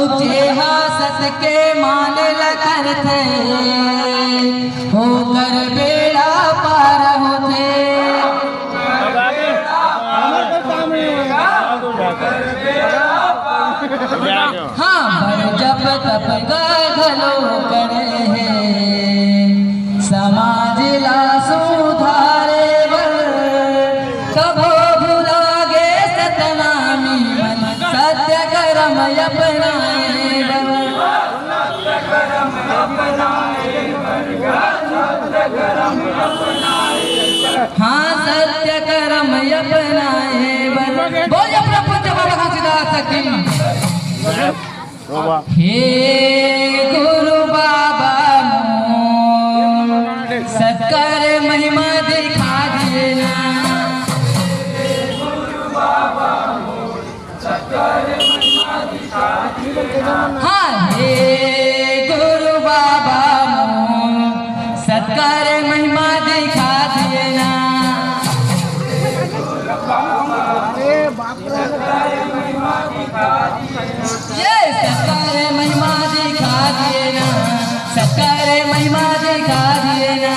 औचे हासत के मान लखर थे होकर बेड़ा पार होते। हाँ पर जब तप गलो करे हैं समाज ला सुधारे बर कभो भुलागे सतनामी मन सत्य कर्म अपनाए बर। हाँ सत्य कर्म अपनाए बर। बोलिए प्रपंच बाबा घासीदास की। हे गुरु बाबा सत्कार महिमा दिखा दिए ना। हाँ हे गुरु बाबा सत्कार महिमा दिखा दिए ना। ये सत्कार महिमा दिखा दिए ना, सत्कार महिमा दिखा दिए ना।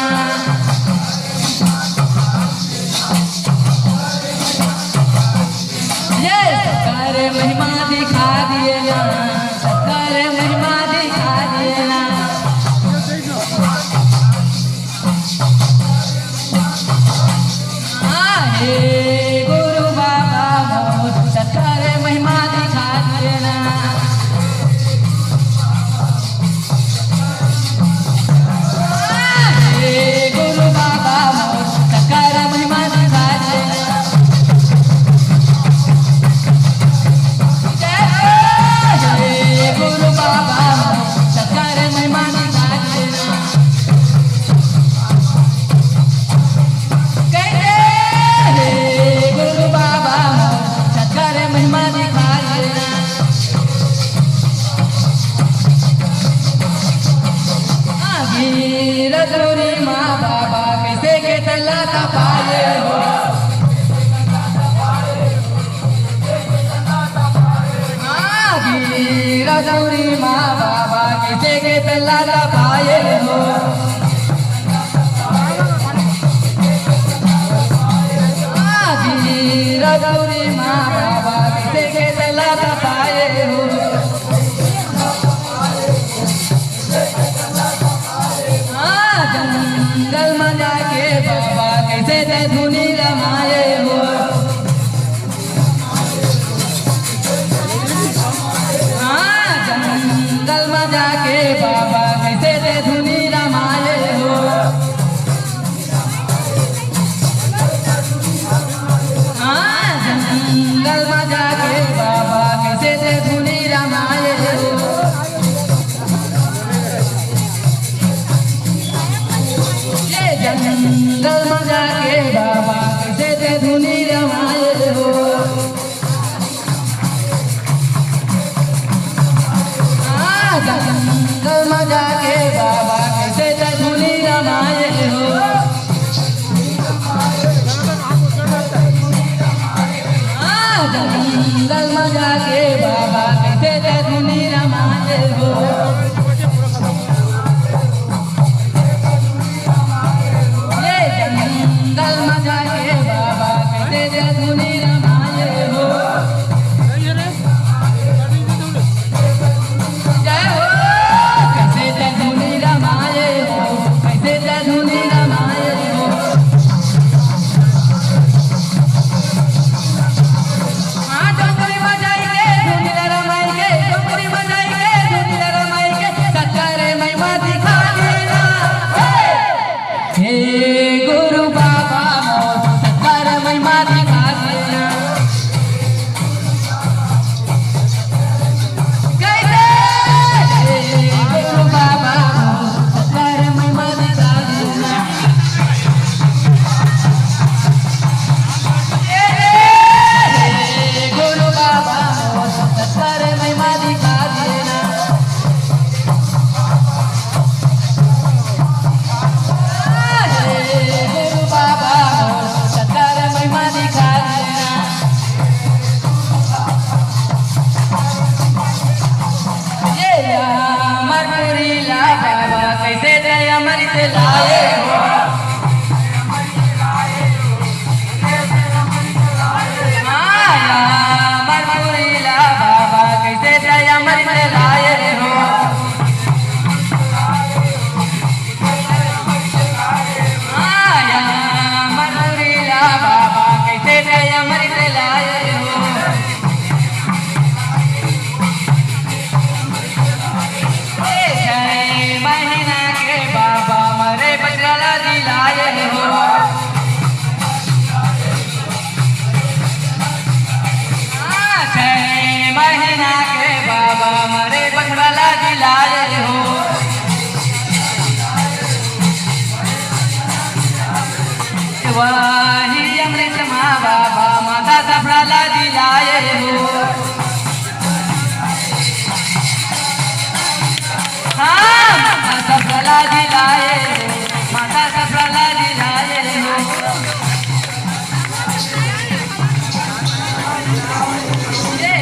ये सत्कार महिमा दिखा दिए ना, सत्कार महिमा दिखा दिए ना। हे गुरु बाबा मोर सत्कार महिमा दिखा दिए ना। हे गुरु बाबा मोर सत्कार महिमा दिखा दिए ना। हे गुरु बाबा मोर सत्कार महिमा दिखा दिए ना। रजौरी माँ बाबा कैसे के तल्ला पाए हो। रजौरी माँ बाबा कैसे के तल्ला पाए हो। रजौरी माँ बाबा कैसे के तल्ला पाए हो। जंगल में जाके बाबा कैसे ते धुनी रमाए हो। हाँ जंगल में जाके बाबा कैसे ते धुनी रमाए हो। हाँ जंगल में जाके बाबा कैसे ते धुनी रमाए हो। जंगल में जाके बाबा कैसे ते धुनी रमाए हो। जंगल में जाके बाबा कैसे ते धुनी रमाए हो। जंगल में जाके बाबा कैसे ते धुनी रमाए हो। जंगल में जाके बाबा कैसे ते धुनी रमाए हो। जय हो कैसे ते लाए हो। माया मरमुरीला बाबा कैसे दया अमृत लाए हो। माया मरमुरीला बाबा कैसे दया अमृत लाए हो। महीना के बाबा मरे बजला दिलाए हो। महीना के बाबा मरे बजला दिलाए हो। वही अमृत माँ बाबा माता सफला दिलाए हो। सफला दिलाए हो, माता सफला दिलाए हो।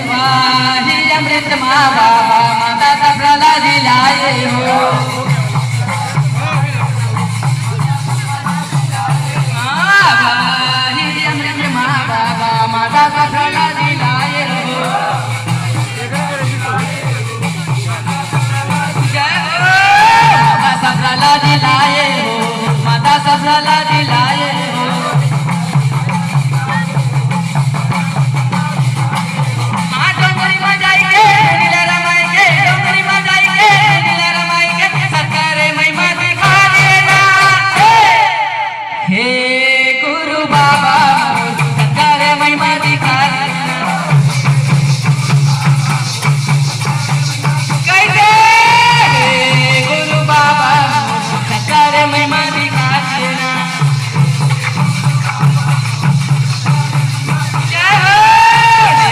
वाही अमृत माँ बाबा माता सफला दिलाए हो। वाही अमृत माँ बाबा माता सफला दिलाए हो। सफला दिलाए हो, माता सफला दिलाए हो। माँ डोंगरी में जाइके नीला रमाई के, डोंगरी में जाइके नीला रमाई के, सरकारे महिमा दिखा देना। हे गुरु बाबा सरकारे महिमा दिखा देना। कैसे गुरु बाबा सरकारे महिमा दिखा देना। जय हो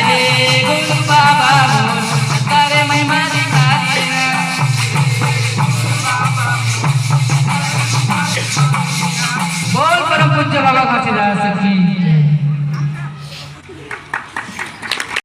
हे गुरु बाबा सरकारे महिमा दिखा देना। बोल परम पूज्य बाबा घासीदास की।